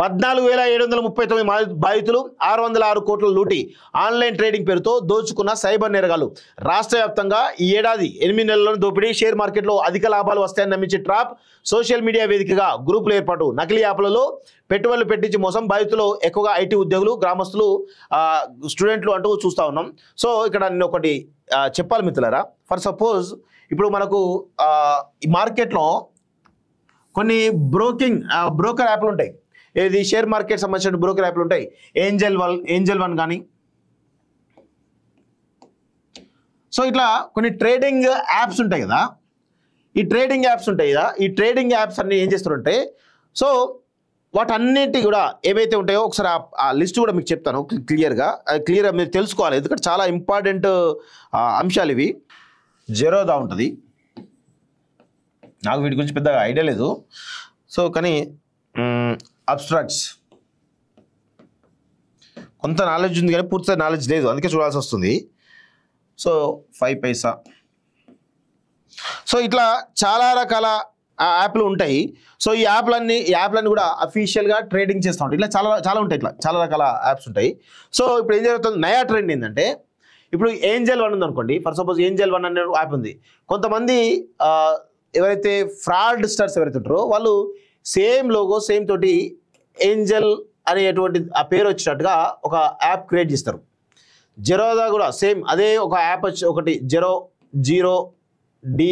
14,739 బాధితులు, 606 కోట్ల లూటి. Online trading పేరుతో దోచుకున్న సైబర్ నేరగాలు. రాష్ట్ర వ్యాప్తంగా ఈ ఏడాది 8 నెలల్లో దోపిడీ. షేర్ మార్కెట్లో అధిక లాభాలు వస్తాయని నమ్మించే ట్రాప్. సోషల్ మీడియా వేదికగా గ్రూపుల ఏర్పాటు. నకిలీ యాప్లలో పెట్టుబడులు పెట్టించి మోసం. బాధితులు ఎక్కువగా ఐటీ ఉద్యోగులు, గ్రామస్తులు, స్టూడెంట్లు అంటూ చూస్తూ ఉన్నాం. సో ఇక్కడ నేను ఒకటి చెప్పాలి మిత్రులారా. ఫర్ సపోజ్ ఇప్పుడు మనకు ఈ మార్కెట్లో కొన్ని బ్రోకర్ యాప్లు ఉంటాయి. ఏది షేర్ మార్కెట్ సంబంధించిన బ్రోకర్ యాప్లు ఉంటాయి. ఏంజల్ వన్ కానీ. సో ఇట్లా కొన్ని ట్రేడింగ్ యాప్స్ ఉంటాయి కదా. ఈ ట్రేడింగ్ యాప్స్ అన్ని ఏం చేస్తారంటే, సో వాటన్నిటి కూడా ఏవైతే ఉంటాయో ఒకసారి ఆ లిస్ట్ కూడా మీకు చెప్తాను క్లియర్గా మీరు తెలుసుకోవాలి. ఎందుకంటే చాలా ఇంపార్టెంట్ అంశాలు ఇవి. జెరోదా ఉంటుంది, నాకు వీటి గురించి పెద్దగా ఐడియా లేదు. సో కానీ అబ్స్ట్రాక్ట్స్ కొంత నాలెడ్జ్ ఉంది కానీ పూర్తిగా నాలెడ్జ్ లేదు, అందుకే చూడాల్సి వస్తుంది. సో 5 పైసా. సో ఇట్లా చాలా రకాల యాప్లు ఉంటాయి. సో ఈ యాప్లన్నీ కూడా అఫీషియల్గా ట్రేడింగ్ చేస్తూ ఉంటాయి. ఇట్లా చాలా ఉంటాయి, ఇట్లా చాలా రకాల యాప్స్ ఉంటాయి. సో ఇప్పుడు ఏం జరుగుతుంది, నయా ట్రెండ్ ఏంటంటే, ఇప్పుడు ఏంజల్ వన్ ఉందనుకోండి. ఫర్ సపోజ్ ఏంజల్ వన్ అనే యాప్ ఉంది. కొంతమంది ఎవరైతే ఫ్రాడ్ స్టార్స్ ఎవరైతే ఉంటారో వాళ్ళు సేమ్ లోగో సేమ్ తోటి ఏంజల్ అనేటువంటి ఆ పేరు వచ్చినట్టుగా ఒక యాప్ క్రియేట్ చేస్తారు. జెరోదా కూడా సేమ్ అదే ఒక యాప్ వచ్చి ఒకటి జీరో డి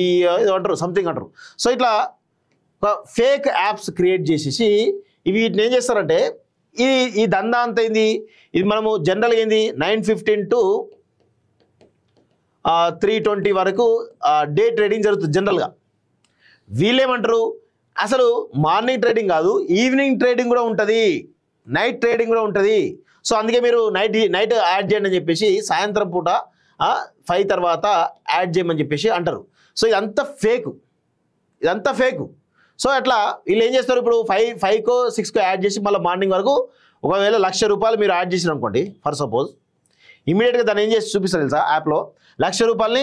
అంటారు, సంథింగ్ అంటారు. సో ఇట్లా ఒక ఫేక్ యాప్స్ క్రియేట్ చేసేసి వీటిని ఏం చేస్తారంటే, ఈ దందా అంత ఏంది, ఇది మనము జనరల్గా ఏంది 9:15 to 3:20 వరకు డే ట్రేడింగ్ జరుగుతుంది జనరల్గా. వీళ్ళేమంటారు, అసలు మార్నింగ్ ట్రేడింగ్ కాదు, ఈవినింగ్ ట్రేడింగ్ కూడా ఉంటుంది, నైట్ ట్రేడింగ్ కూడా ఉంటుంది. సో అందుకే మీరు నైట్ యాడ్ చేయండి అని చెప్పేసి సాయంత్రం పూట 5 తర్వాత యాడ్ చేయమని చెప్పేసి అంటారు. సో ఇదంతా ఫేకు. సో అట్లా వీళ్ళు ఏం చేస్తారు, ఇప్పుడు 5కో 6కో యాడ్ చేసి మళ్ళీ మార్నింగ్ వరకు ఒకవేళ ₹1,00,000 మీరు యాడ్ చేసిన అనుకోండి ఫర్ సపోజ్, ఇమీడియట్గా దాన్ని ఏం చేసి చూపిస్తారు తెలుసా, యాప్లో ₹1,00,000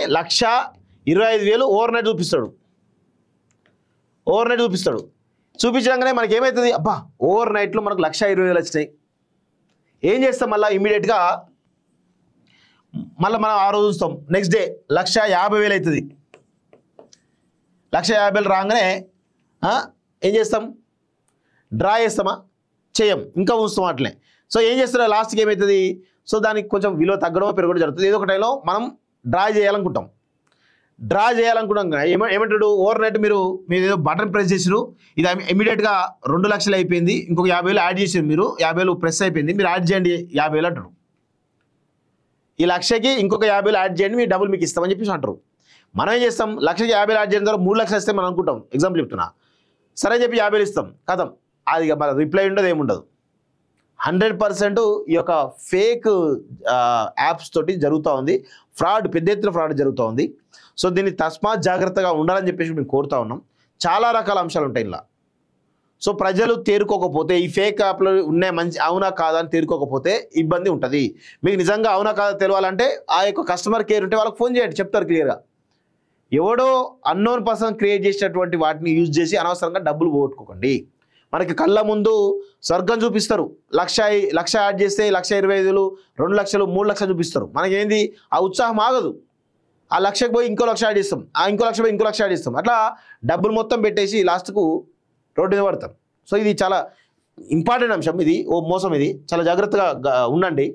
1,25,000 ఓవర్ నైట్ చూపిస్తాడు. చూపించగానే మనకి ఏమవుతుంది, అబ్బా ఓవర్ నైట్లో మనకు 1,20,000 వచ్చినాయి. ఏం చేస్తాం, మళ్ళీ ఇమీడియట్గా మనం ఆ రోజు చూస్తాం, నెక్స్ట్ డే 1,50,000 అవుతుంది. 1,50,000 రాగానే ఏం చేస్తాం, డ్రా చేస్తామా, చేయం, ఇంకా ఉంచుతాం అట్లే. సో ఏం చేస్తారో లాస్ట్కి ఏమవుతుంది, సో దానికి కొంచెం విలువ తగ్గడమో పెరగడం జరుగుతుంది. ఏదో ఒక టైంలో మనం డ్రా చేయాలనుకుంటాం ఏమంటాడు, ఓవర్ నైట్ మీరు ఏదో బటన్ ప్రెస్ చేసిరు, ఇది ఇమీడియట్గా 2,00,000 అయిపోయింది, ఇంకొక 50,000 యాడ్ చేసారు, మీరు 50,000 ప్రెస్ అయిపోయింది, మీరు యాడ్ చేయండి 50,000 అంటారు. ఈ 1,00,000కి ఇంకొక 50,000 యాడ్ చేయండి, మీ డబ్బులు మీకు ఇస్తామని చెప్పేసి అంటారు. మనం ఏం చేస్తాం, 1,00,000కి 50,000 యాడ్ చేయడం ద్వారా 3,00,000 ఇస్తే మనం అనుకుంటాం, ఎగ్జాంపుల్ చెప్తున్నా, సరే అని చెప్పి 50,000 ఇస్తాం, కథం, అది మన రిప్లై ఉండదు, ఏముండదు. 100% ఈ యొక్క ఫేక్ యాప్స్ తోటి జరుగుతూ ఉంది, పెద్ద ఎత్తున ఫ్రాడ్ జరుగుతూ ఉంది. సో దీన్ని తస్మాత్ జాగ్రత్తగా ఉండాలని చెప్పేసి మేము కోరుతా ఉన్నాం. చాలా రకాల అంశాలు ఉంటాయి ఇలా. సో ప్రజలు తేరుకోకపోతే, ఈ ఫేక్ యాప్లు ఉన్నాయి మంచి అవునా కాదా అని తేరుకోకపోతే ఇబ్బంది ఉంటుంది. మీకు నిజంగా అవునా కాదా తెలియాలంటే ఆ యొక్క కస్టమర్ కేర్ ఉంటే వాళ్ళకి ఫోన్ చేయండి, చెప్తారు క్లియర్గా. ఎవడో అన్నోన్ పర్సన్ క్రియేట్ చేసినటువంటి వాటిని యూజ్ చేసి అనవసరంగా డబ్బులు పోగొట్టుకోకండి. మనకి కళ్ళ ముందు స్వర్గం చూపిస్తారు, 1,00,000 యాడ్ చేస్తే 1,25,000, 2,00,000, 3,00,000 చూపిస్తారు. మనకేంది ఆ ఉత్సాహం ఆగదు. ఆ 1,00,000కి పోయి ఇంకో 1,00,000 యాడ్ చేస్తాం, ఇంకో 1,00,000 పోయి ఇంకో 1,00,000 యాడ్ చేస్తాం. అట్లా డబ్బులు మొత్తం పెట్టేసి లాస్ట్కు రోడ్డు మీద పడతాం. సో ఇది చాలా ఇంపార్టెంట్ అంశం, ఇది ఓ మోసం, ఇది చాలా జాగ్రత్తగా ఉండండి.